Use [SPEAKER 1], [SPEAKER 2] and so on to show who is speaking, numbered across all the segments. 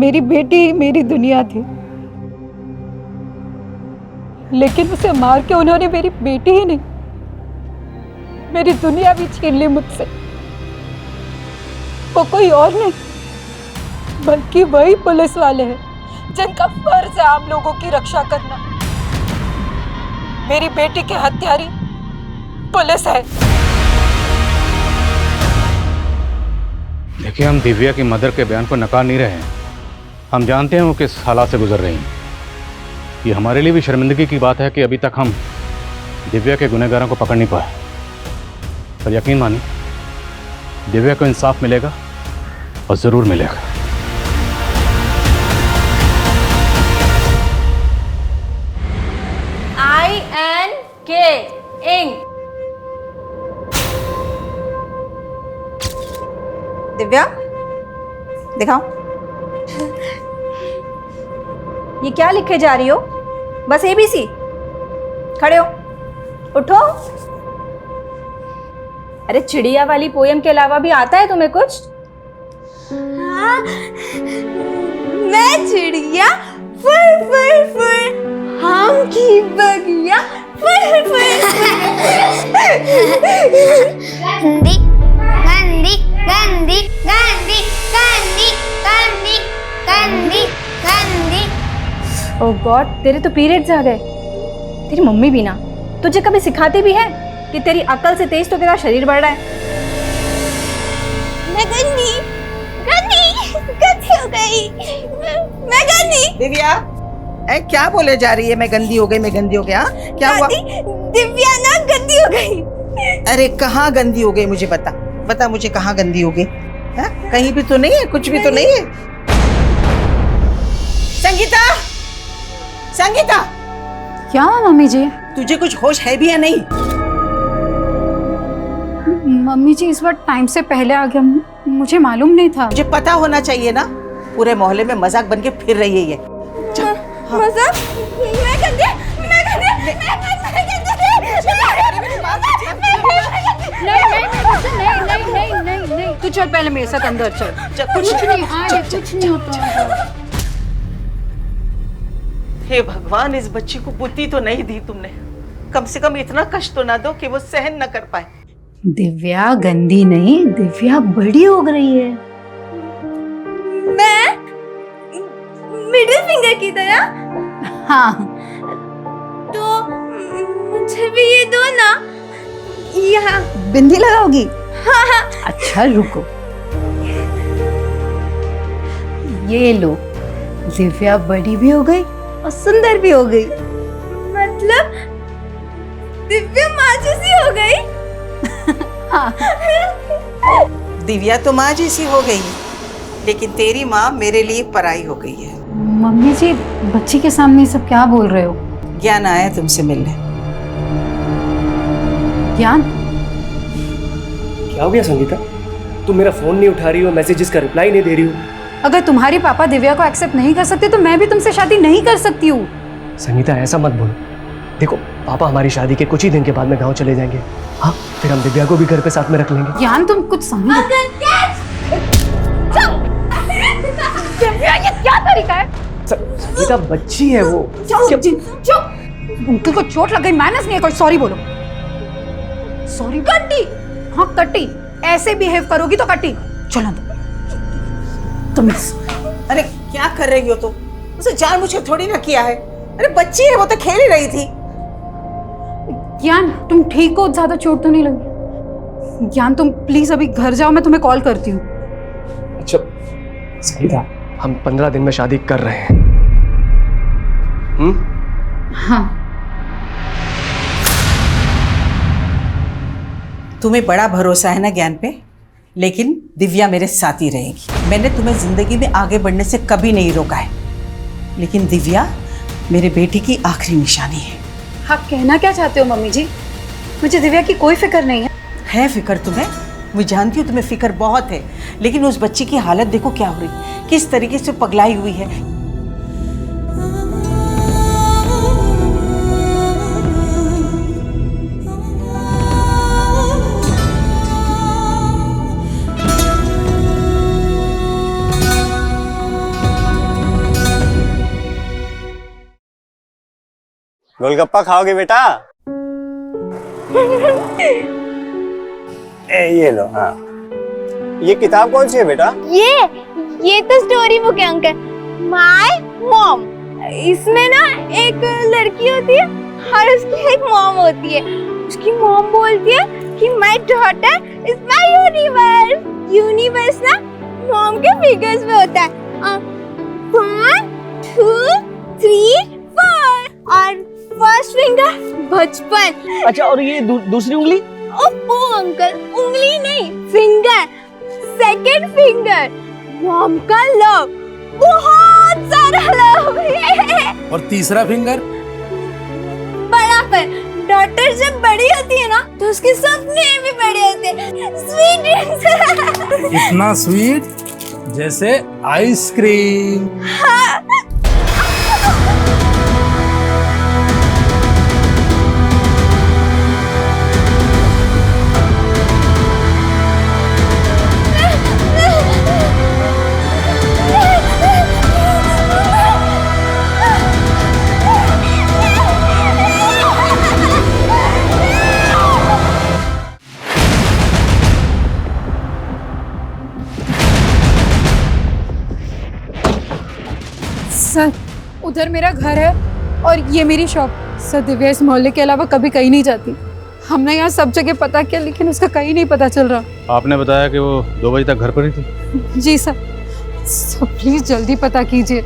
[SPEAKER 1] मेरी बेटी ही मेरी दुनिया थी, लेकिन उसे मार के उन्होंने मेरी बेटी ही नहीं, मेरी दुनिया भी छीन ली मुझसे। वो कोई और नहीं बल्कि वही पुलिस वाले हैं जिनका फर्ज है आप लोगों की रक्षा करना। मेरी बेटी के हत्यारी पुलिस है।
[SPEAKER 2] देखिए, हम दिव्या की मदर के बयान को नकार नहीं रहे हैं। हम जानते हैं वो किस हालात से गुजर रही हैं। ये हमारे लिए भी शर्मिंदगी की बात है कि अभी तक हम दिव्या के गुनहगारों को पकड़ नहीं पाए। पर यकीन मानिए, दिव्या को इंसाफ मिलेगा और ज़रूर मिलेगा।
[SPEAKER 3] INK ink.
[SPEAKER 4] दिव्या, दिखाओ। ये क्या लिखे जा रही हो? बस ABC? खड़े हो, उठो। अरे चिड़िया वाली पोयम के अलावा भी आता है तुम्हें कुछ?
[SPEAKER 3] हाँ, मैं चिड़िया फुर फुर फुर, हम की बगिया फुर फुर।
[SPEAKER 5] गंदी गंदी गंदी गंदी गंदी गंदी गंदी गंदी।
[SPEAKER 4] ओह गॉड, तेरे तो पीरियड्स आ गए। तेरी मम्मी भी ना तुझे कभी सिखाती भी है कि तेरी अकल से तेज तो तेरा शरीर बढ़ रहा है।
[SPEAKER 3] मैं गंदी गंदी गंदी हो गई। मैं गंदी।
[SPEAKER 6] दिव्या, क्या बोले जा रही है? मैं गंदी हो गई, मैं गंदी हो गया? क्या हुआ?
[SPEAKER 3] दिव्या ना गंदी हो गई।
[SPEAKER 6] अरे कहाँ गंदी हो गई? मुझे बता, बता मुझे कहाँ गंदी हो गई? कहीं भी तो नहीं है, कुछ भी तो नहीं है। संगीता, संगीता,
[SPEAKER 1] क्या मम्मी जी?
[SPEAKER 6] तुझे कुछ होश है भी या नहीं?
[SPEAKER 1] मम्मी जी इस बार टाइम से पहले आ गया, मुझे मालूम नहीं था।
[SPEAKER 6] मुझे पता होना चाहिए ना। पूरे मोहल्ले में मजाक बन के फिर रही है ये।
[SPEAKER 3] मजाक? मैं गंदी, मैं गंदी,
[SPEAKER 1] नहीं, तू चल पहले मेरे साथ अंदर चल।
[SPEAKER 6] कुछ
[SPEAKER 1] नहीं होता।
[SPEAKER 6] हे भगवान, इस बच्ची को बुद्धि तो नहीं दी तुमने। कम से कम इतना कष्ट तो ना दो कि वो सहन न कर पाए।
[SPEAKER 1] दिव्या गंदी नहीं, दिव्या बड़ी हो रही है।
[SPEAKER 3] मैं मिडिल फिंगर की तरह?
[SPEAKER 1] हाँ,
[SPEAKER 3] तो मुझे भी ये दो ना। यहाँ
[SPEAKER 1] बिंदी लगाओगी?
[SPEAKER 3] हाँ हाँ।
[SPEAKER 1] अच्छा रुको, ये लो। दिव्या बड़ी भी हो गई और सुंदर भी हो गई।
[SPEAKER 3] मतलब दिव्या माँ जैसी हो गई?
[SPEAKER 1] हाँ।
[SPEAKER 6] दिव्या तो माँ जैसी हो गई, लेकिन तेरी माँ मेरे लिए पराई हो गई है।
[SPEAKER 1] मम्मी जी, बच्ची के सामने सब क्या बोल रहे हो?
[SPEAKER 6] ज्ञान आया तुमसे मिलने।
[SPEAKER 1] ज्ञान?
[SPEAKER 7] क्या हो गया संगीता? तुम मेरा फोन नहीं उठा रही हो, मैसेजेस का रिप्लाई नहीं दे रही हो।
[SPEAKER 1] अगर तुम्हारे पापा दिव्या को एक्सेप्ट नहीं कर सकते तो मैं भी तुमसे शादी नहीं कर सकती हूँ।
[SPEAKER 7] संगीता ऐसा मत बोलो। देखो, पापा हमारी शादी के कुछ ही दिन के बाद में गांव चले जाएंगे। हाँ, फिर हम दिव्या को भी घर पे साथ में रख लेंगे।
[SPEAKER 1] ज्ञान, तुम कुछ समझो। दिव्या, ये क्या तरीका है?
[SPEAKER 7] संगीता बच्ची है वो।
[SPEAKER 1] चुप। अंकल को चोट लग गई, मैनर्स नहीं है कोई। सॉरी बोलो। सॉरी कट्टी। हाँ कट्टी, ऐसे बिहेव करोगी तो कट्टी। चलो अंदर। तुम
[SPEAKER 6] अरे क्या कर रही हो तुम? उसे जानबूझ थोड़ी ना किया है। अरे बच्ची है, वो तो खेल ही रही थी।
[SPEAKER 1] ज्ञान, तुम ठीक हो? ज्यादा चोट तो नहीं लगी? ज्ञान, तुम प्लीज अभी घर जाओ, मैं तुम्हें कॉल करती हूँ।
[SPEAKER 7] अच्छा संगीता, हम 15 दिन में शादी कर रहे हैं।
[SPEAKER 1] हाँ।
[SPEAKER 6] तुम्हें बड़ा भरोसा है ना ज्ञान पे, लेकिन दिव्या मेरे साथ ही रहेगी। मैंने तुम्हें जिंदगी में आगे बढ़ने से कभी नहीं रोका है, लेकिन दिव्या मेरे बेटे की आखिरी निशानी है।
[SPEAKER 1] आप कहना क्या चाहते हो मम्मी जी? मुझे दिव्या की कोई फिक्र नहीं है।
[SPEAKER 6] फिक्र तुम्हें? मैं जानती हूँ तुम्हें फिक्र बहुत है, लेकिन उस बच्ची की हालत देखो क्या हो रही, किस तरीके से पगलाई हुई है।
[SPEAKER 8] गोलगप्पा खाओगे बेटा? ये लो। हाँ, ये किताब कौन सी है बेटा?
[SPEAKER 3] ये तो स्टोरी बुक है अंकल। My mom. इसमें ना एक लड़की होती है और उसकी एक मॉम होती है। उसकी मॉम बोलती है कि my daughter is my universe. Universe ना मॉम के फिगर्स में होता है। 1 2 3 4 और फर्स्ट फिंगर बचपन।
[SPEAKER 7] अच्छा, और ये दूसरी उंगली?
[SPEAKER 3] ओह अंकल, उंगली नहीं, फिंगर। सेकंड फिंगर मॉम का लव, बहुत सारा लव।
[SPEAKER 9] और तीसरा फिंगर?
[SPEAKER 3] बड़ापन। डॉटर जब बड़ी होती है ना तो उसके सपने भी बड़े होते हैं। Sweet dreams.
[SPEAKER 9] इतना स्वीट जैसे आइसक्रीम।
[SPEAKER 1] सर, उधर मेरा घर है और ये मेरी शॉप। सर, दिव्या इस मोहल्ले के अलावा कभी कहीं नहीं जाती। हमने यहाँ सब जगह पता किया लेकिन उसका कहीं नहीं पता चल रहा।
[SPEAKER 2] आपने बताया कि वो 2 बजे तक घर पर ही थी?
[SPEAKER 1] जी सर। प्लीज जल्दी पता कीजिए।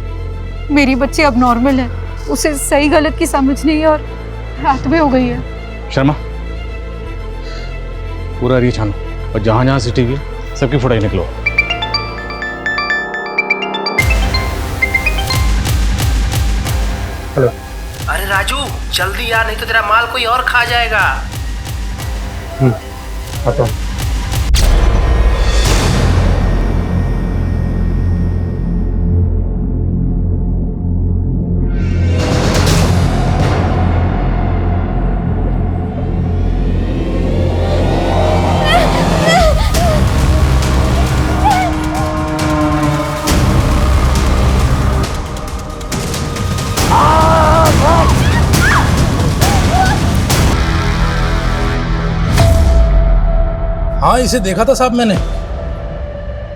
[SPEAKER 1] मेरी बच्ची अब नॉर्मल है, उसे सही गलत की समझ नहीं है और रात में हो गई है।
[SPEAKER 2] शर्मा, पूरा एरिया छानो और जहाँ जहाँ CCTV है सबकी फुटेज निकलो।
[SPEAKER 7] हेलो।
[SPEAKER 10] अरे राजू जल्दी यार, नहीं तो तेरा माल कोई और खा जाएगा।
[SPEAKER 7] आता हूँ।
[SPEAKER 9] हाँ, इसे देखा था साहब मैंने।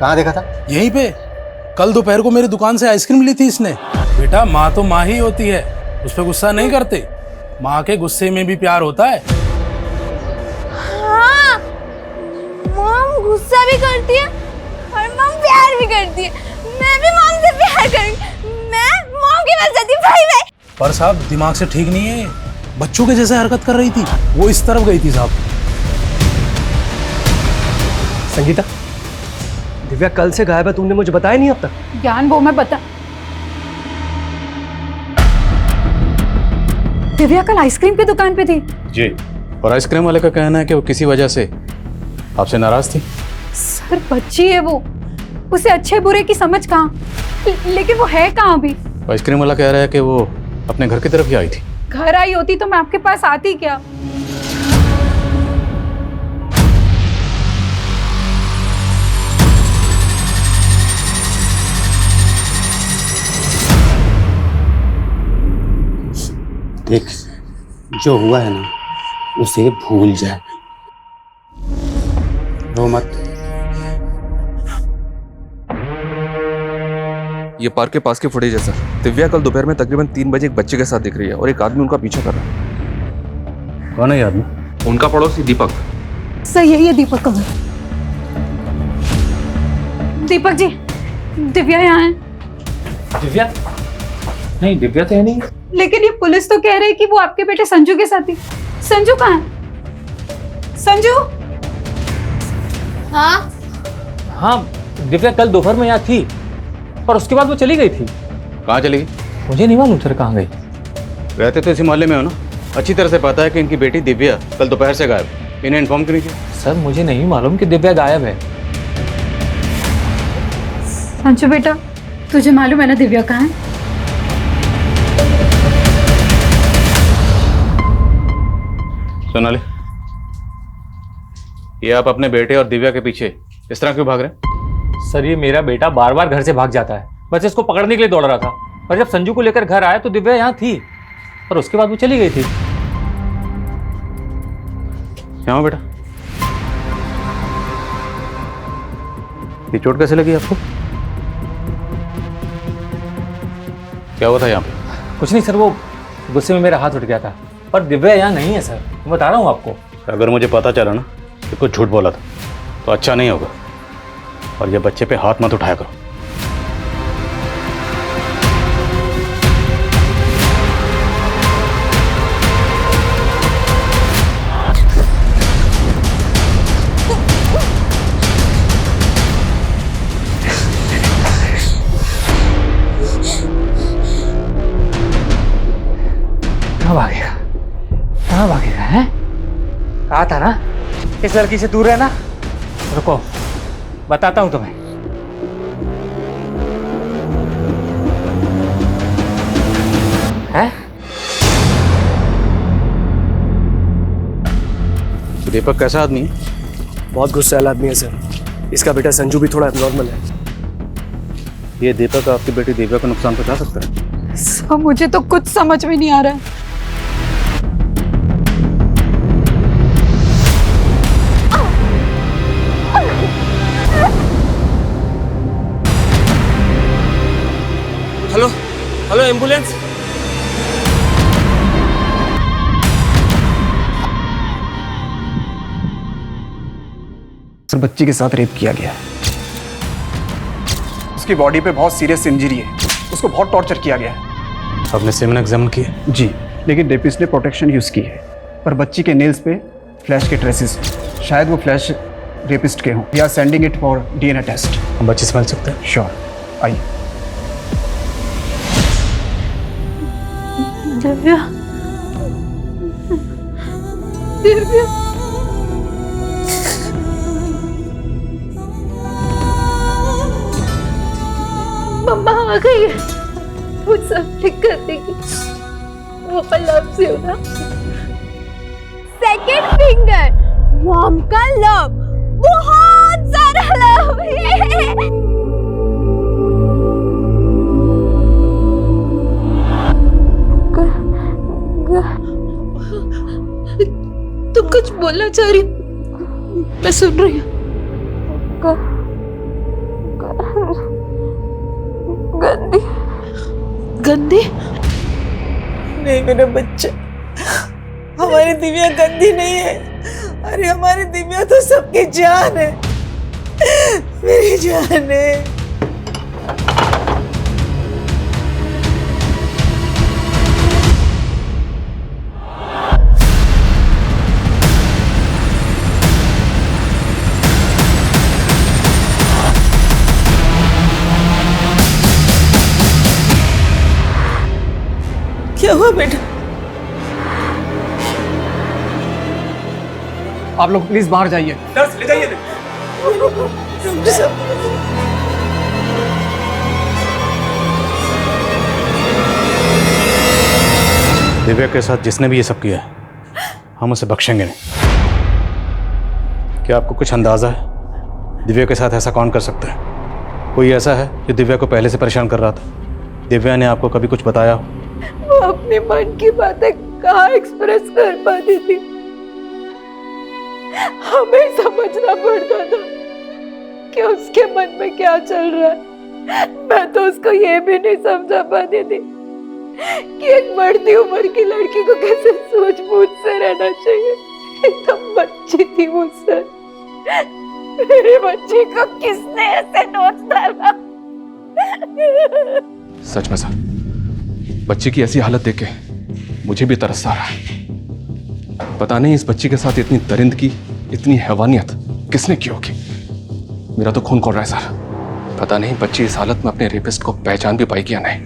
[SPEAKER 8] कहाँ देखा था?
[SPEAKER 9] यहीं पे। कल दोपहर को मेरी दुकान से आइसक्रीम ली थी इसने। बेटा, माँ तो माँ ही होती है, उस पर गुस्सा नहीं करते। माँ के गुस्से में भी प्यार होता है।
[SPEAKER 3] हाँ, मॉम गुस्सा भी करती है और मॉम प्यार भी करती है। मैं भी मॉम से प्यार करूंगी। मैं मॉम के पास जाती हूँ। भाई भाई।
[SPEAKER 9] पर साहब दिमाग से ठीक नहीं है, बच्चों के जैसे हरकत कर रही थी। वो इस तरफ गई थी साहब।
[SPEAKER 7] संगीता, दिव्या कल से गायब है, तुमने मुझे बताया नहीं अब तक।
[SPEAKER 1] ज्ञान, वो मैं बता। दिव्या कल आइसक्रीम की दुकान पे थी।
[SPEAKER 2] जी, और आइसक्रीम वाले का कहना है कि वो किसी वजह से आपसे नाराज थी।
[SPEAKER 1] सर, बच्ची है वो, उसे अच्छे बुरे की समझ कहाँ। लेकिन वो है कहाँ अभी?
[SPEAKER 2] आइसक्रीम वाला कह रहा है कि वो अपने घर की तरफ ही आई थी।
[SPEAKER 1] घर आई होती तो मैं आपके पास आती क्या?
[SPEAKER 8] देख, जो हुआ है ना उसे भूल जाए, रो मत।
[SPEAKER 11] ये पार्क के पास की फुटेज है सर। दिव्या कल दोपहर में तकरीबन 3 बजे एक बच्चे के साथ दिख रही है और एक आदमी उनका पीछा कर रहा है।
[SPEAKER 2] कौन है ये आदमी?
[SPEAKER 11] उनका पड़ोसी दीपक।
[SPEAKER 1] सर, यही है दीपक का घर। दीपक जी, दिव्या यहाँ है।
[SPEAKER 12] दिव्या? नहीं, दिव्या तो है नहीं।
[SPEAKER 1] लेकिन ये पुलिस तो कह रही है कि वो आपके बेटे संजू के साथ थी। संजू कहाँ है? संजू?
[SPEAKER 3] हाँ
[SPEAKER 12] हाँ, दिव्या कल दोपहर में यहाँ थी पर उसके बाद वो चली गई थी।
[SPEAKER 2] कहाँ चली गई?
[SPEAKER 12] मुझे नहीं मालूम सर कहाँ गई।
[SPEAKER 2] रहते तो इसी मोहल्ले में हो ना, अच्छी तरह से पता है कि इनकी बेटी दिव्या कल दोपहर से गायब। इन्हें इन्फॉर्म क्यों नहीं किया?
[SPEAKER 12] सर मुझे नहीं मालूम कि दिव्या गायब है।
[SPEAKER 1] संजू बेटा, तुझे मालूम है ना दिव्या कहाँ है?
[SPEAKER 2] सोनाली, ये आप अपने बेटे और दिव्या के पीछे इस तरह क्यों भाग रहे हैं?
[SPEAKER 12] सर ये मेरा बेटा बार बार घर से भाग जाता है, बस इसको पकड़ने के लिए दौड़ रहा था। पर जब संजू को लेकर घर आया तो दिव्या यहाँ थी। और उसके बाद वो चली गई थी।
[SPEAKER 2] क्या बेटा, ये चोट कैसे लगी आपको? क्या हुआ था यहाँ पे?
[SPEAKER 12] कुछ नहीं सर, वो गुस्से में मेरा हाथ उठ गया था, पर दिव्या यहाँ नहीं है सर, मैं बता रहा हूँ आपको।
[SPEAKER 2] अगर मुझे पता चला ना कि कुछ झूठ बोला था तो अच्छा नहीं होगा, और ये बच्चे पे हाथ मत उठाया करो।
[SPEAKER 12] कहाँ भागेगा, कहाँ भागेगा है? कहा था ना इस लड़की से दूर रहना। रुको बताता हूं तुम्हें। हैं?
[SPEAKER 2] दीपक कैसा आदमी है?
[SPEAKER 7] बहुत गुस्सैल आदमी है सर। इसका बेटा संजू भी थोड़ा एबनॉर्मल है।
[SPEAKER 2] ये दीपक आपकी बेटी दिव्या को नुकसान पहुंचा सकता है?
[SPEAKER 1] सर मुझे तो कुछ समझ में नहीं आ रहा है।
[SPEAKER 7] Hello hello, ambulance. सर बच्ची के साथ रेप किया गया है। उसकी बॉडी पे बहुत सीरियस इंजरी है, उसको बहुत टॉर्चर किया गया है।
[SPEAKER 2] आपने सेवन एग्जामिन किया?
[SPEAKER 7] जी, लेकिन रेपिस्ट ने प्रोटेक्शन यूज की है, पर बच्ची के नेल्स पे फ्लैश के ट्रेसेस हैं। शायद वो फ्लैश रेपिस्ट के हों। We are sending it for DNA test.
[SPEAKER 2] हम बच्चे से मिल सकते हैं?
[SPEAKER 7] श्योर, आइए।
[SPEAKER 1] दिव्या, दिव्या, मम्मा आ गई है, वो सब ठीक कर देगी। वो लव से होगा।
[SPEAKER 3] सेकंड फिंगर, मॉम का लव, बहुत सारा लव है।
[SPEAKER 1] तुम कुछ बोलना चाह रही? मैं सुन रही हूँ। गंदी गंदी?
[SPEAKER 6] नहीं मेरा बच्चा, हमारी दिव्या गंदी नहीं है। अरे हमारी दिव्या तो सबकी जान है, मेरी जान है। क्या हुआ बेटा?
[SPEAKER 7] आप लोग प्लीज बाहर जाइए। नर्स ले जाइए।
[SPEAKER 6] डॉक्टर साहब,
[SPEAKER 2] दिव्या के साथ जिसने भी ये सब किया है हम उसे बख्शेंगे नहीं। क्या आपको कुछ अंदाजा है दिव्या के साथ ऐसा कौन कर सकता है? कोई ऐसा है जो दिव्या को पहले से परेशान कर रहा था? दिव्या ने आपको कभी कुछ बताया?
[SPEAKER 1] वो अपने मन की बातें कहाँ एक्सप्रेस कर पाती थी? हमें समझना पड़ता था कि उसके मन में क्या चल रहा है। मैं तो उसको ये भी नहीं समझा पाती थी कि एक बढ़ती उम्र की लड़की को कैसे सूझबूझ से रहना चाहिए। एकदम बच्ची थी मुझसे। मेरे बच्ची को किसने ऐसे नोच डाला?
[SPEAKER 11] सच में सर, बच्ची की ऐसी हालत देख के मुझे भी तरस आ रहा है। पता नहीं इस बच्ची के साथ इतनी दरिंदगी, इतनी हैवानियत किसने की होगी। मेरा तो खून खौल रहा है सर। पता नहीं बच्ची इस हालत में अपने रेपिस्ट को पहचान भी पाएगी या नहीं।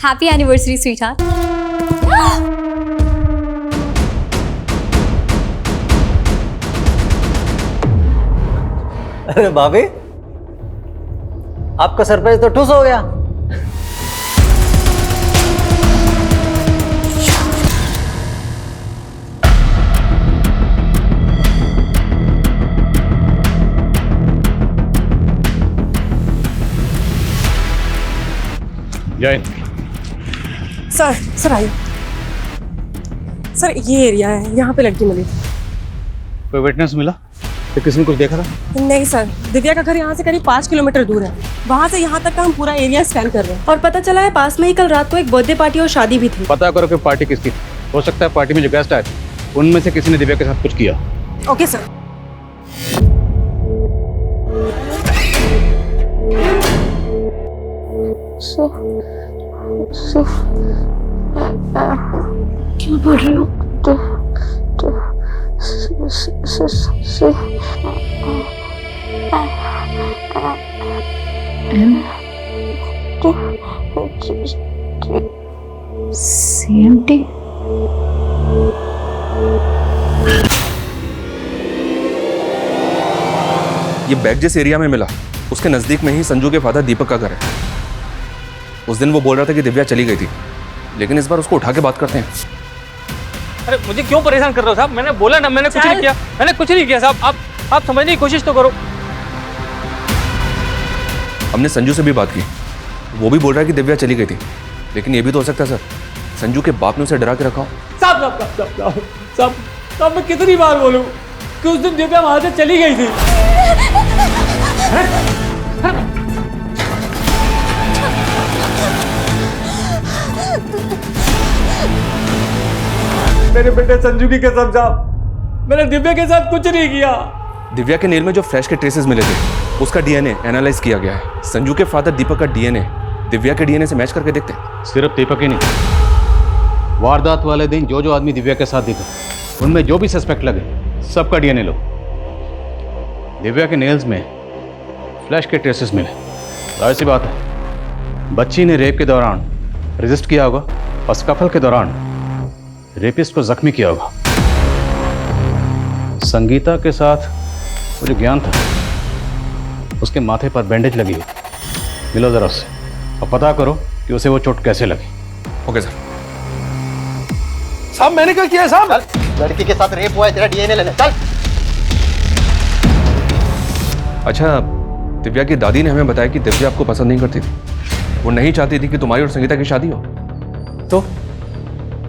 [SPEAKER 3] Happy anniversary sweetheart.
[SPEAKER 10] अरे भाभी, आपका सरप्राइज तो ठुस हो गया।
[SPEAKER 2] जय
[SPEAKER 13] सर आइए। सर ये एरिया है, यहाँ पे लड़की मिली।
[SPEAKER 2] कोई विटनेस मिला? तो किसी ने कुछ देखा था?
[SPEAKER 13] नहीं सर, दिव्या का घर यहाँ से करीब 5 किलोमीटर दूर है। वहाँ से यहाँ तक का हम पूरा एरिया स्कैन कर रहे हैं और पता चला है पास में ही कल रात को एक बर्थडे पार्टी और शादी भी थी।
[SPEAKER 2] पता करो कि पार्टी किसकी थी। हो सकता है पार्टी में जो गेस्ट आए उनमें से किसी ने दिव्या के साथ कुछ किया।
[SPEAKER 13] Okay sir.
[SPEAKER 3] क्या बोल रही हो?
[SPEAKER 1] CMT?
[SPEAKER 11] ये बैग जिस एरिया में मिला उसके नजदीक में ही संजू के फादर दीपक का घर है। उस दिन वो बोल रहा था कि दिव्या चली गई थी, लेकिन इस बार उसको उठा के बात करते हैं।
[SPEAKER 12] अरे मुझे क्यों परेशान कर रहे हो साहब? मैंने बोला ना, मैंने कुछ नहीं किया। मैंने कुछ नहीं किया साहब। आप समझने की कोशिश तो करो।
[SPEAKER 11] हमने संजू से भी बात की, वो भी बोल रहा है कि दिव्या चली गई थी, लेकिन ये भी तो हो सकता है सर संजू के बाप ने उसे डरा के रखा हो।
[SPEAKER 12] साहब मैं कितनी बार बोलूं कि उस दिन दिव्या वहां से चली गई थी। मेरे बेटे संजू की कसम साहब, मैंने दिव्या के साथ कुछ नहीं किया।
[SPEAKER 11] दिव्या के नेल में जो फ्लैश के ट्रेसेस मिले थे उसका डीएनए एनालाइज किया गया है। संजू के फादर दीपक का डीएनए दिव्या के डीएनए से मैच करके देखते हैं।
[SPEAKER 2] सिर्फ दीपक ही नहीं, वारदात वाले दिन जो आदमी दिव्या के साथ दिखा उनमें जो भी सस्पेक्ट लगे सबका डीएनए लो। दिव्या के नेल्स में फ्लैश के ट्रेसेस मिले। जाहिर सी बात है बच्ची ने रेप के दौरान रेजिस्ट किया होगा और स्कफल के दौरान रेपिस्ट को जख्मी किया होगा। संगीता के साथ वो जो ज्ञान था उसके माथे पर बैंडेज लगी हुई। मिलो जरा उससे और पता करो कि उसे वो चोट कैसे लगी।
[SPEAKER 11] Okay sir.
[SPEAKER 9] साहब मैंने क्या किया है साहब?
[SPEAKER 10] लड़की के साथ रेप हुआ है, तेरा डीएनए लेने चल।
[SPEAKER 11] अच्छा, दिव्या की दादी ने हमें बताया कि दिव्या आपको पसंद नहीं करती थी। वो नहीं चाहती थी कि तुम्हारी और संगीता की शादी हो।
[SPEAKER 13] तो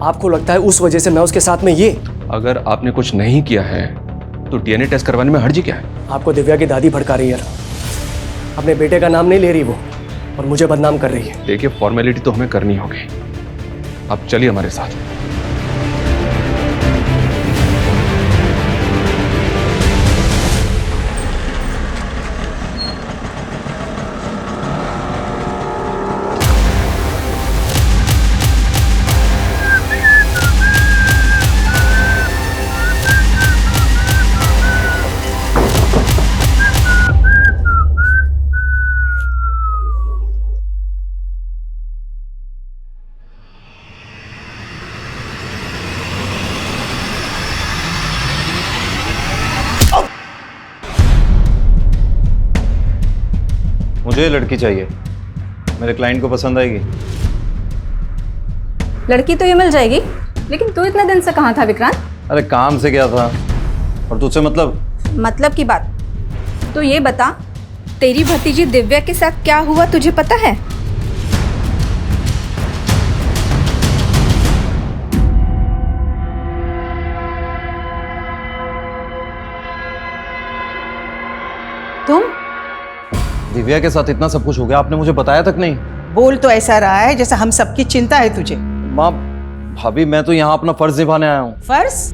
[SPEAKER 13] आपको लगता है उस वजह से मैं उसके साथ में ये?
[SPEAKER 11] अगर आपने कुछ नहीं किया है तो डीएनए टेस्ट करवाने में हर्जी क्या है?
[SPEAKER 13] आपको दिव्या की दादी भड़का रही है, अपने बेटे का नाम नहीं ले रही वो और मुझे बदनाम कर रही है।
[SPEAKER 11] देखिए फॉर्मेलिटी तो हमें करनी होगी। आप चलिए हमारे साथ।
[SPEAKER 14] मुझे लड़की चाहिए, मेरे क्लाइंट को पसंद आएगी।
[SPEAKER 4] लड़की तो ये मिल जाएगी, लेकिन तू इतने दिन से कहाँ था विक्रांत?
[SPEAKER 14] अरे काम से गया था। और तुझसे मतलब
[SPEAKER 4] की बात तो ये बता, तेरी भतीजी दिव्या के साथ क्या हुआ तुझे पता है?
[SPEAKER 1] तुम?
[SPEAKER 14] दिव्या के साथ इतना सब कुछ हो गया, आपने मुझे बताया तक नहीं।
[SPEAKER 6] बोल तो ऐसा रहा है जैसे हम सबकी चिंता है तुझे।
[SPEAKER 14] माँ भाभी, मैं तो यहाँ अपना फर्ज निभाने आया हूँ।
[SPEAKER 6] फर्ज?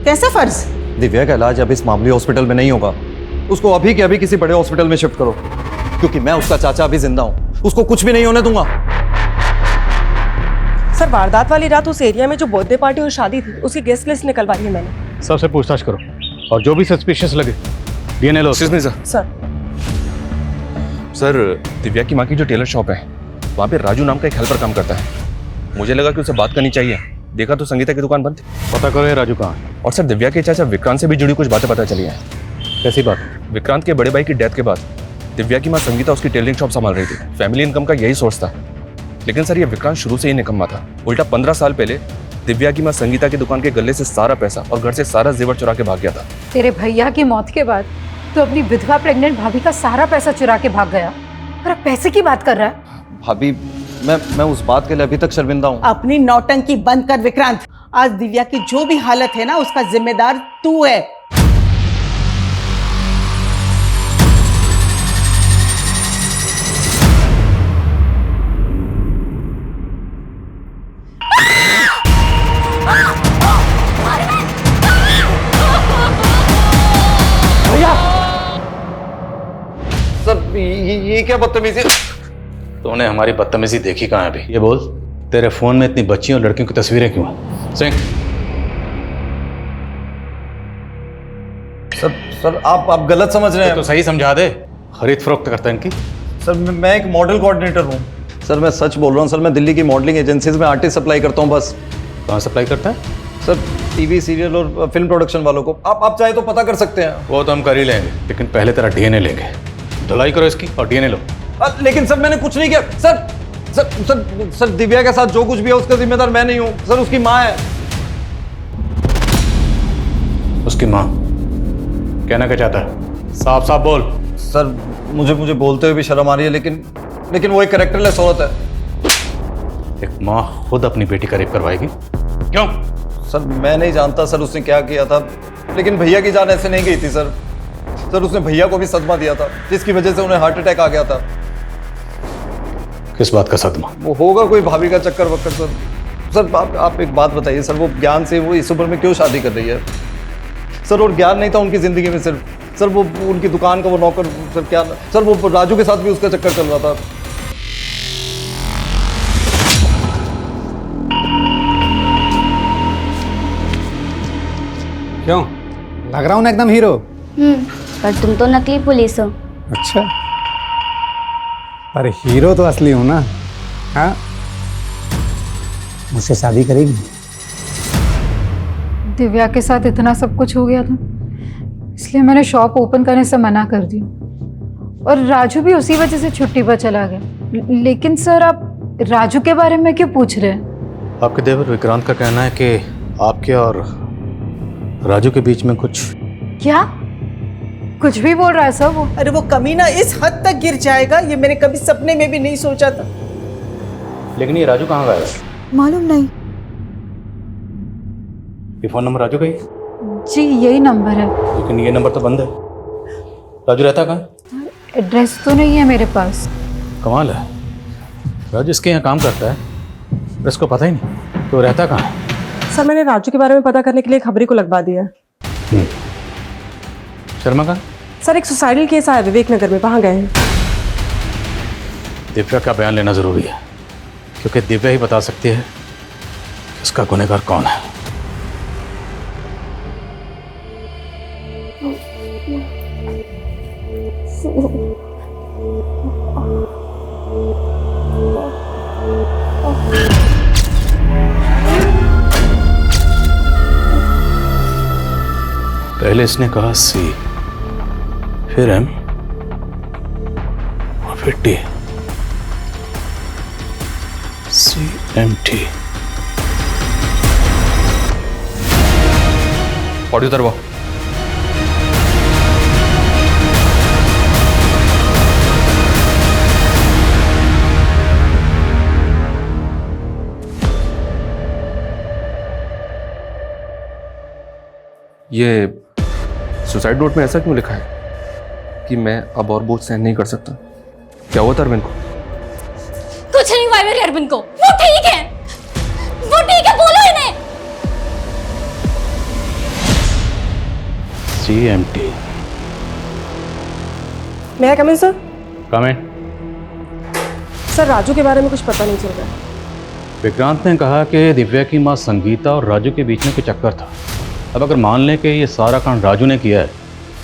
[SPEAKER 6] कैसा फर्ज?
[SPEAKER 14] दिव्या का इलाज अब इस मामूली हॉस्पिटल में नहीं होगा। उसको अभी के अभी किसी बड़े हॉस्पिटल में शिफ्ट करो, क्योंकि मैं उसका चाचा अभी जिंदा हूँ। उसको कुछ भी नहीं होने दूंगा।
[SPEAKER 13] सर वारदात वाली रात उस एरिया में जो बर्थडे पार्टी और शादी थी उसकी गेस्ट लिस्ट निकलवाई है मैंने।
[SPEAKER 2] सबसे पूछताछ करो और जो भी सस्पिशियस लगे डीएनए लो।
[SPEAKER 11] सर दिव्या की माँ की जो टेलर शॉप है वहाँ पे राजू नाम का एक हेल्पर काम करता है। मुझे लगा कि उसे बात करनी चाहिए। देखा तो संगीता की दुकान बंद थी।
[SPEAKER 2] पता करो ये राजू कहाँ है।
[SPEAKER 11] और सर दिव्या के चाचा विक्रांत से भी जुड़ी कुछ बातें पता चली हैं।
[SPEAKER 2] कैसी बात?
[SPEAKER 11] विक्रांत के बड़े भाई की डेथ के बाद दिव्या की माँ संगीता उसकी टेलरिंग शॉप संभाल रही थी। फैमिली इनकम का यही सोर्स था। लेकिन सर ये विक्रांत शुरू से ही निकम्मा था। उल्टा 15 साल पहले दिव्या की माँ संगीता की दुकान के गले से सारा पैसा और घर से सारा जेवर चुरा के भाग गया था।
[SPEAKER 1] तेरे भैया की मौत के बाद तो अपनी विधवा प्रेग्नेंट भाभी का सारा पैसा चुरा के भाग गया और अब पैसे की बात कर रहा है।
[SPEAKER 14] भाभी मैं उस बात के लिए अभी तक शर्मिंदा हूँ।
[SPEAKER 6] अपनी नौटंकी बंद कर विक्रांत। आज दिव्या की जो भी हालत है ना, उसका जिम्मेदार तू है।
[SPEAKER 14] सर ये क्या बदतमीजी।
[SPEAKER 2] तूने हमारी बदतमीजी देखी कहाँ है अभी? ये बोल, तेरे फोन में इतनी बच्चियों और लड़कियों की तस्वीरें क्यों हैं? सिंह,
[SPEAKER 14] सर आप गलत समझ रहे हैं।
[SPEAKER 2] तो सही समझा दे। खरीद फरोख्त करता है इनकी?
[SPEAKER 14] सर मैं एक मॉडल कोऑर्डिनेटर हूँ। सर मैं सच बोल रहा हूँ सर, मैं दिल्ली की मॉडलिंग एजेंसीज में आर्टिस्ट सप्लाई करता हूँ बस।
[SPEAKER 2] कहाँ सप्लाई करता है?
[SPEAKER 14] सर टीवी सीरियल और फिल्म प्रोडक्शन वालों को। आप चाहे तो पता कर सकते हैं।
[SPEAKER 2] वो तो हम कर ही लेंगे, लेकिन पहले तेरा डीएनए लेंगे। धुलाई करो इसकी और डीएनए लो।
[SPEAKER 14] लेकिन सर मैंने कुछ नहीं किया। सर दिव्या के साथ जो कुछ भी है उसका जिम्मेदार मैं नहीं हूँ सर, उसकी माँ है।
[SPEAKER 2] उसकी माँ? कहना क्या चाहता है? साफ साफ बोल।
[SPEAKER 14] सर मुझे बोलते हुए भी शर्म आ रही है, लेकिन वो एक कैरेक्टरलेस औरत है।
[SPEAKER 2] एक माँ खुद अपनी बेटी का रेप करवाएगी? क्यों?
[SPEAKER 14] सर मैं नहीं जानता सर उसने क्या किया था, लेकिन भैया की जान ऐसे नहीं गई थी सर। उसने भैया को भी सदमा दिया था, जिसकी वजह से उन्हें हार्ट अटैक आ गया था।
[SPEAKER 2] किस बात का सदमा?
[SPEAKER 14] वो होगा कोई भाभी का चक्कर वक्कर सर। सर आप एक बात बताइए सर, वो ज्ञान से वो इस उम्र में क्यों शादी कर रही है सर? और ज्ञान नहीं था उनकी जिंदगी में सिर्फ सर, वो उनकी दुकान का वो नौकर सर, क्या सर वो राजू के साथ भी उसका चक्कर चल रहा था।
[SPEAKER 15] क्यों लग रहा हूँ ना एकदम हीरो?
[SPEAKER 5] पर तुम तो नकली पुलिस हो।
[SPEAKER 15] अच्छा, पर हीरो तो असली हूं ना। हाँ, मुझसे शादी करेगी?
[SPEAKER 1] दिव्या के साथ इतना सब कुछ हो गया था, इसलिए मैंने शॉप ओपन करने से मना कर दी, और राजू भी उसी वजह से छुट्टी पर चला गया। लेकिन सर, आप राजू के बारे में क्यों पूछ रहे हैं?
[SPEAKER 2] आपके देवर विक्रांत का कहना है कि आपके और राजू के बीच में कुछ।
[SPEAKER 1] क्या कुछ भी बोल रहा है सर वो?
[SPEAKER 6] अरे वो कमीना इस हद तक गिर जाएगा, ये मैंने कभी सपने में भी नहीं सोचा था।
[SPEAKER 2] लेकिन ये राजू कहाँ गया?
[SPEAKER 1] मालूम नहीं।
[SPEAKER 2] ये फोन नंबर राजू का ही?
[SPEAKER 1] जी यही नंबर है।
[SPEAKER 2] लेकिन ये नंबर तो बंद है। राजू रहता कहाँ?
[SPEAKER 1] एड्रेस तो नहीं है मेरे पास।
[SPEAKER 2] कमाल है, राजू इसके यहाँ काम करता है पर इसको पता ही नहीं, तो रहता कहाँ?
[SPEAKER 13] सर मैंने राजू के बारे में पता करने के लिए खबरी को लगवा दिया है।
[SPEAKER 2] शर्मा का?
[SPEAKER 13] सर एक सुसाइडल केस आया विवेक नगर में, वहां गए हैं।
[SPEAKER 2] दिव्या का बयान लेना जरूरी है, क्योंकि दिव्या ही बता सकती है इसका गुनहगार कौन है। पहले इसने कहा सी, फिर एम, और फिर टी। CMT।
[SPEAKER 11] ऑडियो उतरवाओ। ये सुसाइड नोट में ऐसा क्यों लिखा है कि मैं अब और बोझ सहन नहीं कर सकता? क्या हुआ था अरविंद को?
[SPEAKER 3] कुछ नहीं हुआ मेरे अरविंद को, वो ठीक है, बोलो इन्हें।
[SPEAKER 2] CMT।
[SPEAKER 13] मैं कम इन सर?
[SPEAKER 2] कम इन।
[SPEAKER 13] सर राजू के बारे में कुछ पता नहीं चल रहा।
[SPEAKER 2] विक्रांत ने कहा कि दिव्या की मां संगीता और राजू के बीच में कोई चक्कर था। अब अगर मान लें कि ये सारा कांड राजू ने किया है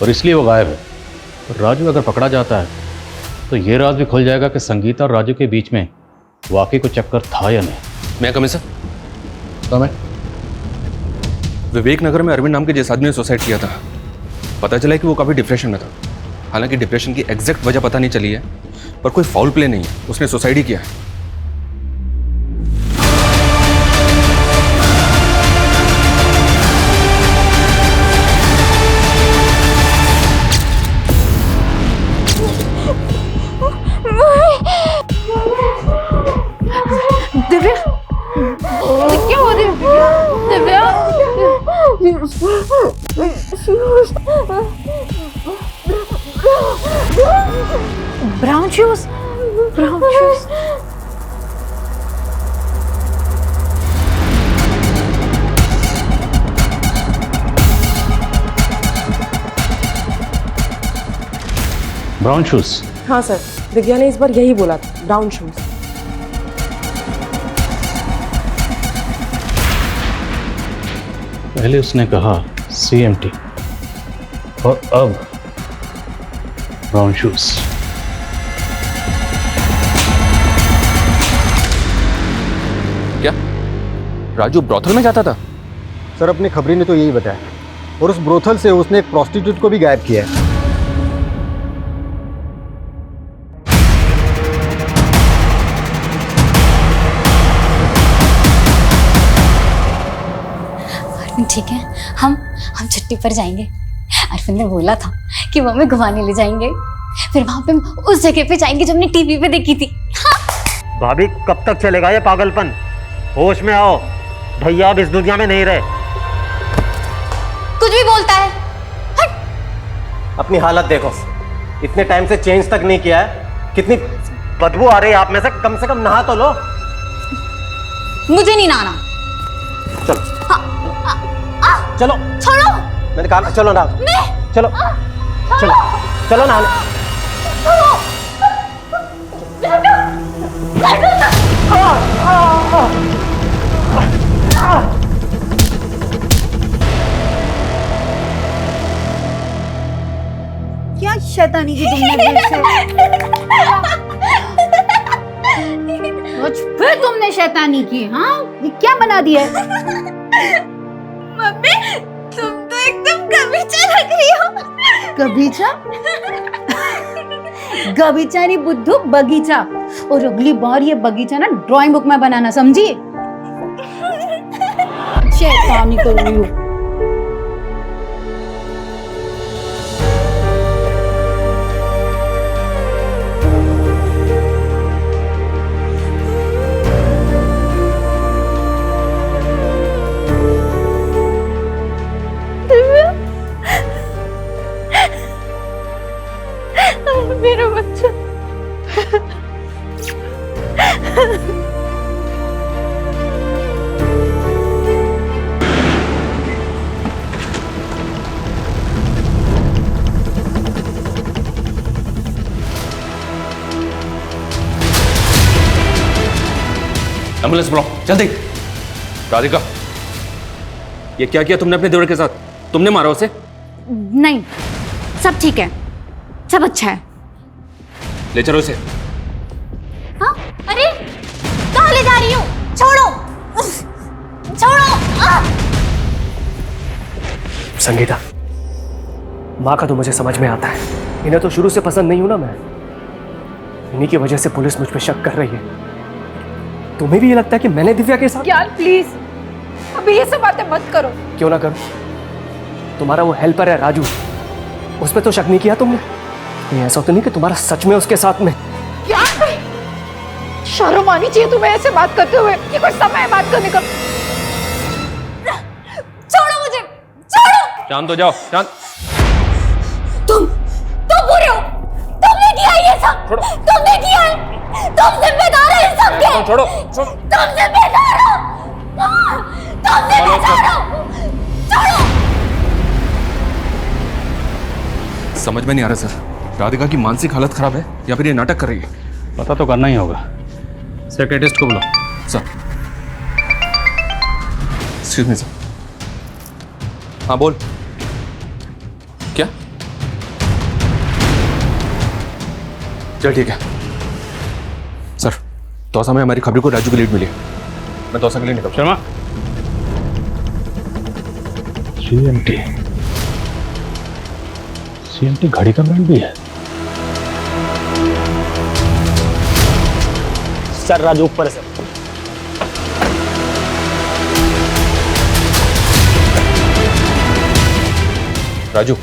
[SPEAKER 2] और इसलिए वो गायब है, तो राजू अगर पकड़ा जाता है तो ये राज भी खुल जाएगा कि संगीता और राजू के बीच में वाकई कोई चक्कर था या नहीं।
[SPEAKER 11] मैं कम सर?
[SPEAKER 2] कम है।
[SPEAKER 11] विवेक नगर में अरविंद नाम के जिस आदमी ने सुसाइड किया था, पता चला कि वो काफ़ी डिप्रेशन में था। हालांकि डिप्रेशन की एग्जैक्ट वजह पता नहीं चली है, पर कोई फाउल प्ले नहीं है, उसने सुसाइड ही किया है।
[SPEAKER 1] Brown shoes, brown shoes.
[SPEAKER 2] Brown shoes.
[SPEAKER 13] हाँ सर, दिव्या ने इस बार यही बोला था, ब्राउन शूज।
[SPEAKER 2] पहले उसने कहा CMT और अब ब्राउन शूज।
[SPEAKER 11] क्या राजू ब्रोथल में जाता था?
[SPEAKER 15] सर अपनी खबरी ने तो यही बताया, और उस ब्रोथल से उसने एक प्रोस्टिट्यूट को भी गायब किया है।
[SPEAKER 5] ठीक है, हम छुट्टी पर जाएंगे। अरविंद ने बोला था कि वो हमें घुमाने ले जाएंगे, फिर वहां पे हम उस जगह पे जाएंगे जो हमने टीवी पे देखी थी।
[SPEAKER 12] भाभी कब तक चलेगा ये पागलपन? होश में आओ, भैया अब इस दुनिया में नहीं रहे।
[SPEAKER 5] कुछ भी बोलता है।
[SPEAKER 12] अपनी हालत देखो, इतने टाइम से चेंज तक नहीं किया है, कितनी बदबू आ रही है आप में से। कम नहा तो लो।
[SPEAKER 5] मुझे नहीं नहाना।
[SPEAKER 12] चलो चलो,
[SPEAKER 5] छोड़ो।
[SPEAKER 12] मैंने कहा चलो ना, चलो चलो चलो नहाने।
[SPEAKER 1] क्या शैतानी की तुमने दिल से? कुछ फिर तुमने शैतानी की? हाँ, ये क्या बना दिया है?
[SPEAKER 3] मम्मी, तुम तो एकदम गबीचा लग रही हो।
[SPEAKER 1] गबीचा? गबीचा नहीं बुद्धू, बगीचा। और अगली बार ये बगीचा ना ड्राइंग बुक में बनाना, समझी? शैतानी कर रही हो।
[SPEAKER 3] मेरा बच्चा।
[SPEAKER 11] एम्बुलेंस बुलाओ जल्दी। राधिका, ये क्या किया तुमने अपने देवर के साथ? तुमने मारा उसे?
[SPEAKER 5] नहीं, सब ठीक है, सब अच्छा है।
[SPEAKER 11] ले चलो इसे।
[SPEAKER 5] हाँ? अरे कहाँ ले जा रही हो? छोड़ो, छोड़ो।
[SPEAKER 12] संगीता, माँ का तो मुझे समझ में आता है, इन्हें तो शुरू से पसंद नहीं हूं ना मैं। इन्हीं की वजह से पुलिस मुझ पर शक कर रही है। तुम्हें भी ये लगता है कि मैंने दिव्या के साथ?
[SPEAKER 1] ज्ञान प्लीज, अभी ये सब बातें मत करो।
[SPEAKER 12] क्यों ना करो? तुम्हारा वो हेल्पर है राजू, उस पर तो शक नहीं किया तुमने? कहीं ऐसा तो नहीं कि तुम्हारा सच में उसके साथ में?
[SPEAKER 1] क्या? शर्म आनी चाहिए तुम्हें ऐसे बात करते हुए। ये कोई समय है बात करने का?
[SPEAKER 5] छोड़ो मुझे, छोड़ो।
[SPEAKER 11] शांत हो जाओ, शांत।
[SPEAKER 5] तुम बुरे हो, तुमने किया ये सब। तुमने किया है, तुम जिम्मेदार हो इस सब के।
[SPEAKER 11] छोड़ो, छोड़ो।
[SPEAKER 5] तुम जिम्मेदार हो, तुम जिम्मेदार हो। छोड़ो।
[SPEAKER 11] समझ में नहीं आ रहा सर, राधिका की मानसिक हालत खराब है या फिर ये नाटक कर रही है?
[SPEAKER 2] पता तो करना ही होगा। सेक्रेटिस्ट को बुलाओ।
[SPEAKER 11] सर। Excuse me sir. हाँ बोल। क्या? चल ठीक है सर, तौसा में हमारी खबरों को राजू की लीड मिली है। मैं तौसा के लिए निकल।
[SPEAKER 2] शर्मा, CMT घड़ी का ब्रांड भी है।
[SPEAKER 12] सर राजू ऊपर है सर।
[SPEAKER 11] राजू,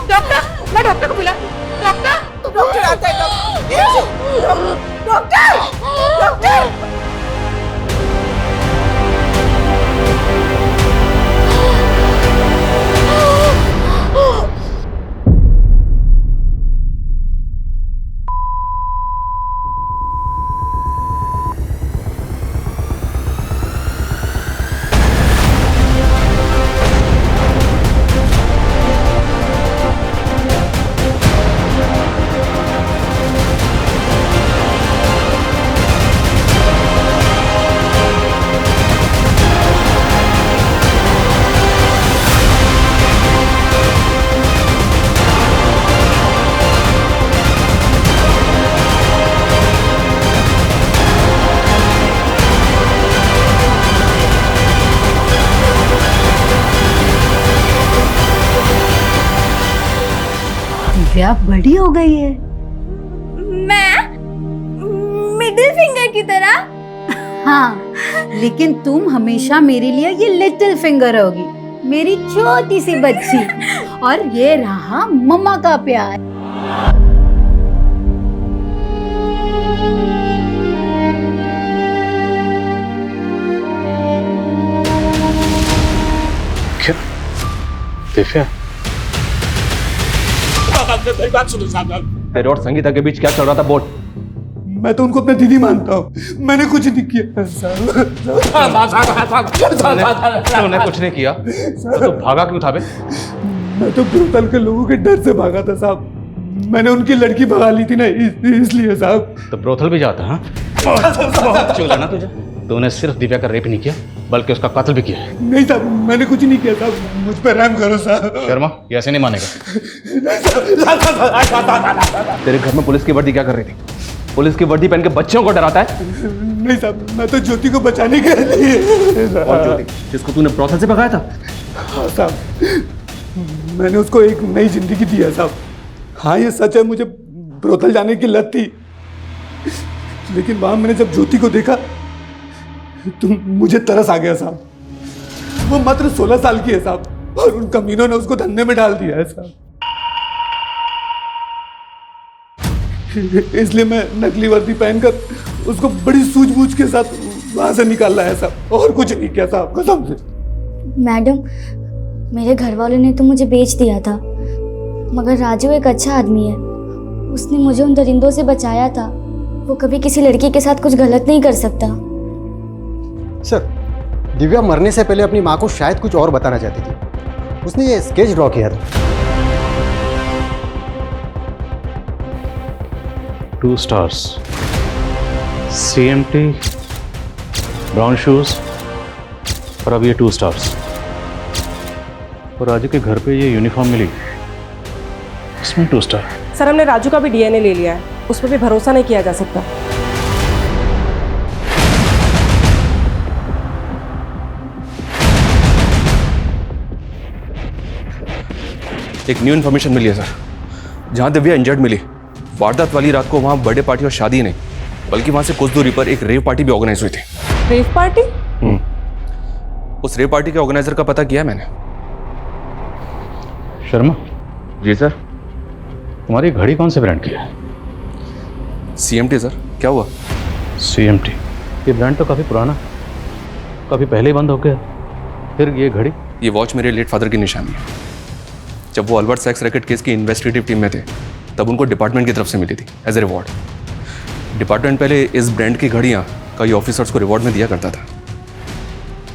[SPEAKER 1] डॉक्टर, मैं डॉक्टर को बुला। डॉक्टर, डॉक्टर आता है। Doctor, doctor.
[SPEAKER 16] दिव्या बड़ी हो गई है।
[SPEAKER 3] मैं मिडिल फिंगर की तरह।
[SPEAKER 16] हाँ, लेकिन तुम हमेशा मेरे लिए ये लिटिल फिंगर होगी, मेरी छोटी सी बच्ची। और ये रहा मम्मा का प्यार।
[SPEAKER 2] क्या दिव्या?
[SPEAKER 11] मेरी बात सुनो साहब। तेरे और संगीता के बीच क्या चल रहा था बोल।
[SPEAKER 7] मैं तो उनको अपना दीदी मानता हूँ, मैंने कुछ नहीं किया
[SPEAKER 2] तूने कुछ नहीं किया तो भागा क्यों था बे?
[SPEAKER 7] मैं तो ब्रोथल के लोगों के डर से भागा था साहब। मैंने उनकी लड़की भगा ली थी ना, इसलिए साहब।
[SPEAKER 2] तो ब्रोथल भी जाता? हाँ, चूला ना तुझे। तूने सिर्फ दिव्या का रेप नहीं किया बल्कि उसका कत्ल भी किया है।
[SPEAKER 7] नहीं साहब, मैंने कुछ नहीं किया साहब, मुझ पर रहम करो साहब।
[SPEAKER 2] शर्मा, ये ऐसे नहीं मानेगा।
[SPEAKER 11] तेरे घर में पुलिस की वर्दी क्या कर रही थी? पुलिस की वर्दी पहन के बच्चों को डराता है?
[SPEAKER 7] नहीं साहब, मैं तो ज्योति को बचाने के लिए।
[SPEAKER 11] और ज्योति जिसको तूने ब्रोथल से भगाया था?
[SPEAKER 7] हाँ साहब, मैंने उसको एक नई जिंदगी दी है साहब। हाँ ये सच है, मुझे ब्रोथल जाने की लत थी, लेकिन वहां मैंने जब ज्योति को देखा तो मुझे तरस आ गया साहब। वो मात्र 16 साल की है साहब, और उन कमीनों ने उसको धंधे में डाल दिया है साहब। इसलिए मैं नकली वर्दी पहनकर उसको बड़ी सूझबूझ के साथ वहां से निकाल लाया साहब, और कुछ नहीं किया साहब, कसम से।
[SPEAKER 5] मैडम, मेरे घर वालों ने तो मुझे बेच दिया था, मगर राजू एक अच्छा आदमी है। उसने मुझे उन दरिंदों से बचाया था। वो कभी किसी लड़की के साथ कुछ गलत नहीं कर सकता।
[SPEAKER 15] सर, दिव्या मरने से पहले अपनी माँ को शायद कुछ और बताना चाहती थी। उसने ये स्केच ड्रॉ किया था।
[SPEAKER 2] 2 stars, CMT, ब्राउन शूज, और अब ये 2 stars। और राजू के घर पे ये यूनिफॉर्म मिली, इसमें 2 स्टार।
[SPEAKER 13] सर, हमने राजू का भी डीएनए ले लिया है, उस पर भी भरोसा नहीं किया जा सकता।
[SPEAKER 11] एक न्यू इन्फॉर्मेशन मिली है सर। जहां दिव्या इंजर्ड मिली, वारदात वाली रात को वहां बर्थडे पार्टी और शादी नहीं, बल्कि वहां से कुछ दूरी पर एक रेव पार्टी भी ऑर्गेनाइज हुई थी।
[SPEAKER 13] Rave party?
[SPEAKER 11] उस रेव पार्टी के ऑर्गेनाइजर का पता किया मैंने।
[SPEAKER 2] शर्मा
[SPEAKER 11] जी सर।
[SPEAKER 2] तुम्हारी घड़ी कौन से ब्रांड की है?
[SPEAKER 11] CMT sir. क्या हुआ?
[SPEAKER 2] CMT, ये ब्रांड तो काफ़ी पुराना, काफ़ी पहले ही बंद हो गया, फिर ये घड़ी?
[SPEAKER 11] ये वॉच मेरे लेट फादर की निशानी है। जब वो अल्बर्ट सेक्स रैकेट केस की इन्वेस्टिगेटिव टीम में थे, तब उनको डिपार्टमेंट की तरफ से मिली थी एज ए रिवॉर्ड। डिपार्टमेंट पहले इस ब्रांड की घड़ियाँ कई ऑफिसर्स को रिवॉर्ड में दिया करता था।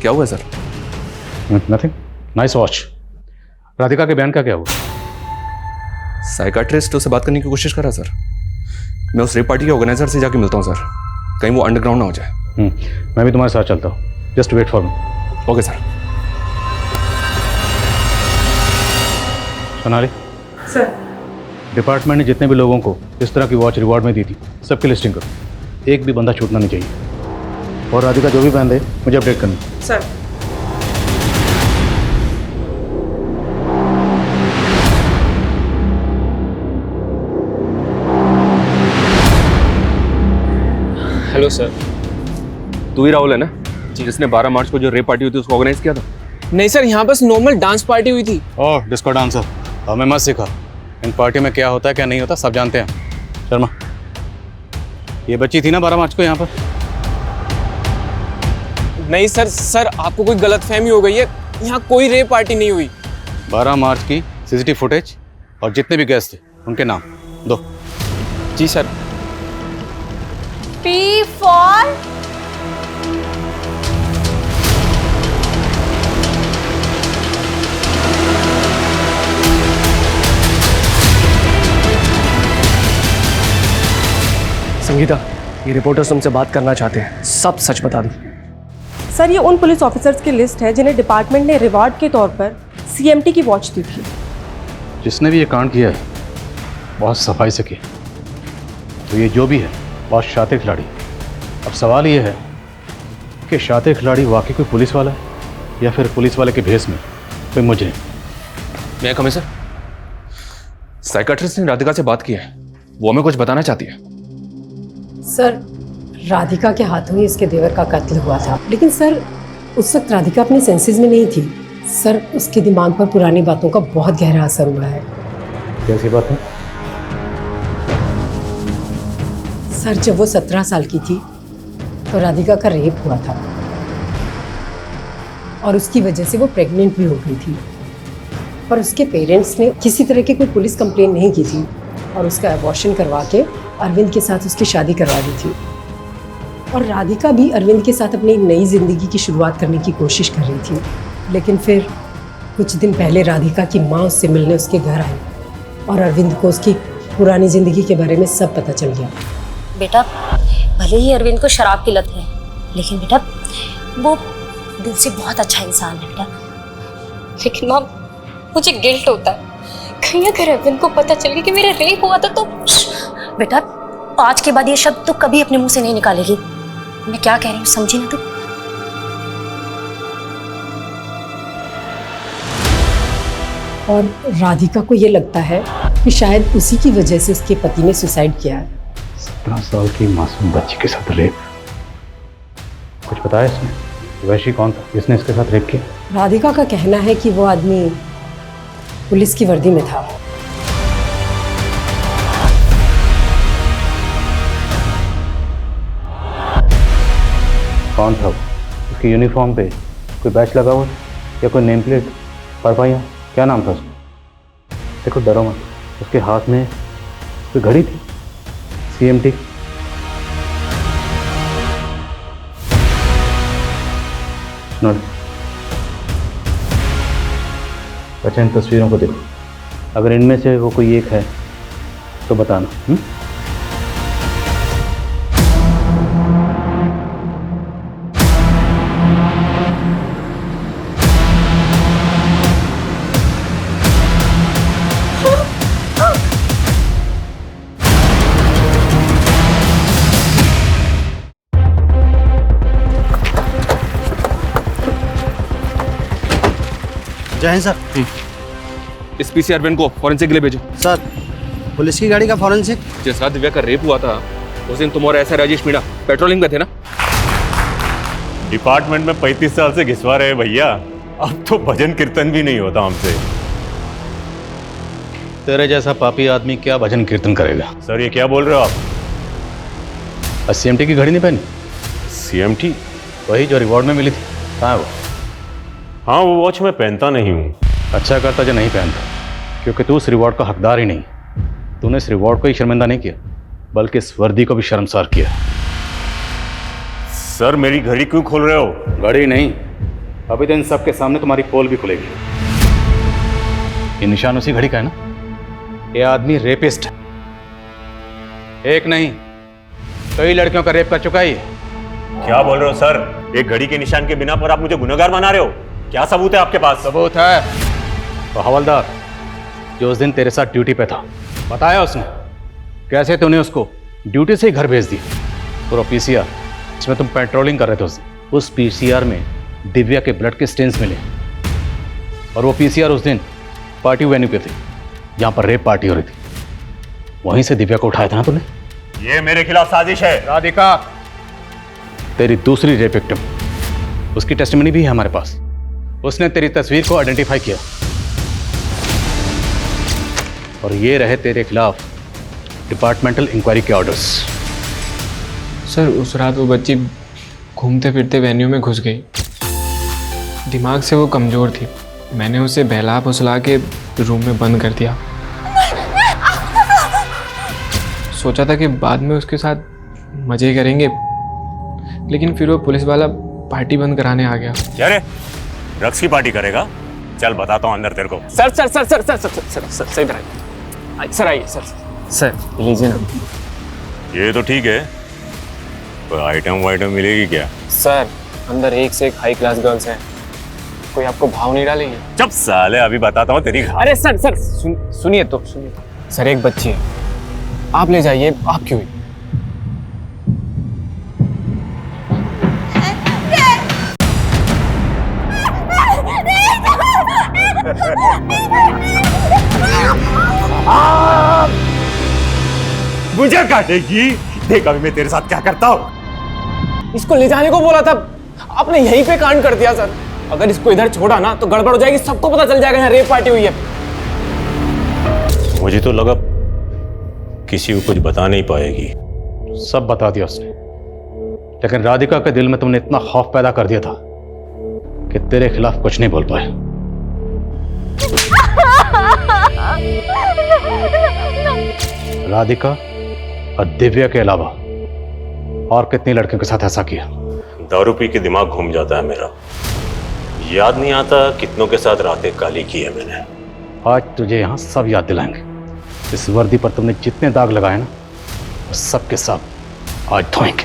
[SPEAKER 11] क्या हुआ sir?
[SPEAKER 2] Nothing. Nice watch. Radhika के बयान का क्या हुआ?
[SPEAKER 11] साइकाट्रिस्ट उससे बात करने की कोशिश कर रहा सर। मैं उस रेप पार्टी के ऑर्गेनाइजर से जाके मिलता हूँ सर, कहीं वो अंडरग्राउंड ना हो जाए।
[SPEAKER 2] मैं भी तुम्हारे साथ चलता हूँ। Just wait for me.
[SPEAKER 11] Okay sir.
[SPEAKER 2] Sonali
[SPEAKER 13] sir,
[SPEAKER 2] department ने जितने भी लोगों को इस तरह की वॉच रिवॉर्ड में दी थी, सबकी लिस्टिंग करो। एक भी बंदा छूटना नहीं चाहिए। और राधिका जो भी पहन दे, मुझे अपडेट करना।
[SPEAKER 13] सर।
[SPEAKER 11] Hello sir. तू ही राहुल है ना, जिसने 12 मार्च को जो रेप पार्टी हुई थी उसको ऑर्गेनाइज किया था?
[SPEAKER 17] नहीं सर, यहाँ बस नॉर्मल डांस पार्टी हुई थी।
[SPEAKER 2] ओह, डिस्को डांसर। हमें मत सिखा, इन पार्टी में क्या होता है क्या नहीं होता सब जानते हैं। शर्मा, ये बच्ची थी ना 12 मार्च को यहाँ पर?
[SPEAKER 17] नहीं सर, सर आपको कोई गलतफहमी हो गई है, यहाँ कोई रेप पार्टी नहीं हुई।
[SPEAKER 2] 12 मार्च की सीसीटीवी फुटेज और जितने भी गेस्ट थे उनके नाम दो।
[SPEAKER 17] जी सर।
[SPEAKER 3] P for
[SPEAKER 12] संगीता, ये रिपोर्टर्स तुमसे बात करना चाहते हैं, सब सच बता दो।
[SPEAKER 13] सर ये उन पुलिस ऑफिसर्स की लिस्ट है जिन्हें डिपार्टमेंट ने रिवार्ड के तौर पर CMT की वॉच दी थी।
[SPEAKER 2] जिसने भी ये कांड किया है बहुत सफाई से किया, तो ये जो भी है बहुत शातिर खिलाड़ी। अब सवाल ये है कि शातिर खिलाड़ी वाकई कोई पुलिस वाला है या फिर पुलिस वाले के भेष में कोई मुजरिम।
[SPEAKER 11] मैं कमिश्नर, साइकाट्रिस्ट ने राधिका से बात की है, वो हमें कुछ बताना चाहती है।
[SPEAKER 13] सर राधिका के हाथों ही इसके देवर का कत्ल हुआ था, लेकिन सर उस वक्त राधिका अपने सेंसेस में नहीं थी। सर उसके दिमाग पर पुरानी बातों का बहुत गहरा असर हुआ है।
[SPEAKER 2] कैसी बात है?
[SPEAKER 13] सर जब वो 17 साल की थी तो राधिका का रेप हुआ था और उसकी वजह से वो प्रेग्नेंट भी हो गई थी, पर उसके पेरेंट्स ने किसी तरह की कोई पुलिस कंप्लेन नहीं की थी और उसका अबॉर्शन करवा के अरविंद के साथ उसकी शादी करवा दी थी। और राधिका भी अरविंद के साथ अपनी नई जिंदगी की शुरुआत करने की कोशिश कर रही थी, लेकिन फिर कुछ दिन पहले राधिका की माँ उससे मिलने उसके घर आई और अरविंद को उसकी पुरानी जिंदगी के बारे में सब पता चल गया।
[SPEAKER 18] बेटा, भले ही अरविंद को शराब की लत है, लेकिन बेटा वो दिल से बहुत अच्छा इंसान है बेटा।
[SPEAKER 5] लेकिन माँ, मुझे गिल्ट होता है, कहीं अगर अरविंद को पता चल गया कि मेरा रेप हुआ था तो।
[SPEAKER 18] बेटा, आज के बाद ये शब्द तो कभी अपने मुंह से नहीं निकालेगी। मैं क्या कह रही हूँ समझी ना तू?
[SPEAKER 13] और राधिका को ये लगता है कि शायद उसी की वजह से उसके पति ने सुसाइड किया है।
[SPEAKER 2] 17 साल की मासूम बच्ची के साथ रेप, कुछ बताया इसने? वैशी कौन था जिसने इसके साथ रेप किया?
[SPEAKER 13] राधिका का कहना है कि वो आदमी पुलिस की वर्दी में था।
[SPEAKER 2] कौन था वो? उसकी यूनिफॉर्म पे कोई बैच लगा हुआ या कोई नेम प्लेट पढ़ पाई? क्या नाम था उसका? देखो डरो मत, उसके हाथ में कोई घड़ी थी CMT। अच्छा इन तस्वीरों को देखो, अगर इनमें से वो कोई एक है तो बताना।
[SPEAKER 15] जय हिंद सर।
[SPEAKER 11] इस PC अरविंद को फॉरेंसिक के लिए भेजो।
[SPEAKER 15] सर, पुलिस की गाड़ी का फॉरेंसिक?
[SPEAKER 11] जिस रात दिव्या का रेप हुआ था उस दिन तुम और ऐसा राजेश मीणा पेट्रोलिंग में थे ना?
[SPEAKER 19] डिपार्टमेंट में 35 साल से घिसवा रहे भैया, अब तो भजन कीर्तन भी नहीं होता हमसे।
[SPEAKER 2] तेरे जैसा पापी आदमी क्या भजन कीर्तन करेगा?
[SPEAKER 19] सर ये क्या बोल रहे हो आप?
[SPEAKER 2] CMT की घड़ी नहीं पहनी?
[SPEAKER 19] CMT?
[SPEAKER 2] वही जो रिवॉर्ड में मिली थी, कहाँ है वो?
[SPEAKER 19] हाँ वो वॉच मैं पहनता नहीं हूँ।
[SPEAKER 2] अच्छा करता जो नहीं पहनता, क्योंकि तू उस रिवॉर्ड का हकदार ही नहीं। तूने इस रिवॉर्ड को ही शर्मिंदा नहीं किया बल्कि इस वर्दी को भी शर्मसार किया।
[SPEAKER 19] सर मेरी घड़ी क्यों खोल रहे हो?
[SPEAKER 2] घड़ी नहीं, अभी तो इन सब के सामने तुम्हारी पोल भी खुलेगी। ये निशान उसी घड़ी का है ना? ये आदमी रेपिस्ट है, एक नहीं कई लड़कियों का रेप कर चुका है।
[SPEAKER 19] क्या बोल रहे हो सर? एक घड़ी के निशान के बिना पर आप मुझे गुनहगार बना रहे हो? क्या सबूत है आपके पास?
[SPEAKER 2] सबूत है तो हवलदार जो उस दिन तेरे साथ ड्यूटी पे था, बताया उसने कैसे तूने उसको ड्यूटी से ही घर भेज दिया। पूरा PCR जिसमें तुम पेट्रोलिंग कर रहे थे उस PCR में दिव्या के ब्लड के स्टेन्स मिले और वो PCR उस दिन पार्टी वेन्यू पे थे जहाँ पर रेप पार्टी हो रही थी। वहीं से दिव्या को उठाया था ना तूने?
[SPEAKER 19] ये मेरे खिलाफ साजिश है।
[SPEAKER 2] राधिका, तेरी दूसरी रेप विक्टिम, उसकी टेस्टिमनी भी है हमारे पास। उसने तेरी तस्वीर को आइडेंटिफाई किया। और ये रहे तेरे खिलाफ डिपार्टमेंटल इंक्वायरी के ऑर्डर्स।
[SPEAKER 17] सर उस रात वो बच्ची घूमते फिरते वेन्यू में घुस गई। दिमाग से वो कमज़ोर थी। मैंने उसे बहला फुसला के रूम में बंद कर दिया। सोचा था कि बाद में उसके साथ मज़े करेंगे, लेकिन फिर वो पुलिस वाला पार्टी बंद कराने आ गया।
[SPEAKER 19] क्या रे, ड्रग्स की पार्टी करेगा? चल बताता हूँ अंदर तेरे को।
[SPEAKER 17] Sir sir sir sir sir sir sir sir sir इधर आइए सर, आइए सर सर लीजिए ना।
[SPEAKER 19] ये तो ठीक है, कोई आइटम वाइटम मिलेगी क्या?
[SPEAKER 17] सर अंदर एक से एक हाई क्लास गर्ल्स हैं, कोई आपको भाव नहीं डालेगी?
[SPEAKER 19] चुप साले, अभी बताता हूँ तेरी।
[SPEAKER 17] अरे सर सर सुनिए तो सुनिए। सर एक बच्ची है, आप ले जाइए। आप क्यों?
[SPEAKER 19] मुझे काटेगी? देख अभी मैं तेरे साथ क्या करता हूँ।
[SPEAKER 17] इसको ले जाने को बोला था, आपने यहीं पे कांड कर दिया सर। अगर इसको इधर छोड़ा ना तो गड़बड़ हो जाएगी, सबको पता चल जाएगा यहाँ रेप पार्टी हुई है।
[SPEAKER 19] मुझे तो लगा किसी को कुछ बता नहीं पाएगी।
[SPEAKER 2] सब बता दिया उसने, लेकिन राधिका के दिल में तुमने इतना खौफ पैदा कर दिया था कि तेरे खिलाफ कुछ नहीं बोल पाए। राधिका और दिव्या के अलावा और कितनी लड़कियों के साथ ऐसा किया?
[SPEAKER 19] दारू पी के दिमाग घूम जाता है मेरा, याद नहीं आता कितनों के साथ रातें काली की है मैंने।
[SPEAKER 2] आज तुझे यहां सब याद दिलाएंगे। इस वर्दी पर तुमने जितने दाग लगाए ना, वो सब के सब आज धोएंगे।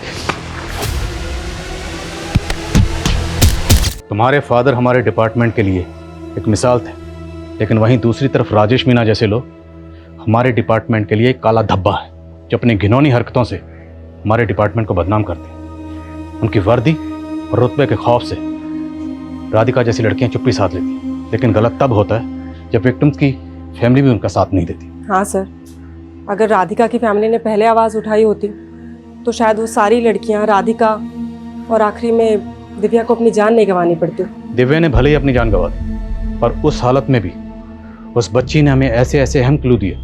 [SPEAKER 2] तुम्हारे फादर हमारे डिपार्टमेंट के लिए एक मिसाल थे, लेकिन वहीं दूसरी तरफ राजेश मीना जैसे लोग हमारे डिपार्टमेंट के लिए एक काला धब्बा है, जो अपनी घिनौनी हरकतों से हमारे डिपार्टमेंट को बदनाम करते हैं। उनकी वर्दी और रुतबे के खौफ से राधिका जैसी लड़कियां चुप्पी साध लेती हैं, लेकिन गलत तब होता है जब विक्टिम्स की फैमिली भी उनका साथ नहीं देती।
[SPEAKER 20] हाँ सर, अगर राधिका की फैमिली ने पहले आवाज़ उठाई होती तो शायद वो सारी लड़कियां राधिका और आखिरी में दिव्या को अपनी जान नहीं गंवानी पड़ती।
[SPEAKER 2] दिव्या ने भले ही अपनी जान गंवा दी, पर उस हालत में भी उस बच्ची ने हमें ऐसे ऐसे अहम क्लू दिए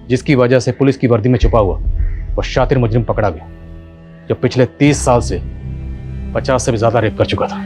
[SPEAKER 2] जिसकी वजह से पुलिस की वर्दी में छुपा हुआ वो शातिर मुजरिम पकड़ा गया, जो पिछले 30 साल से 50 से भी ज्यादा रेप कर चुका था।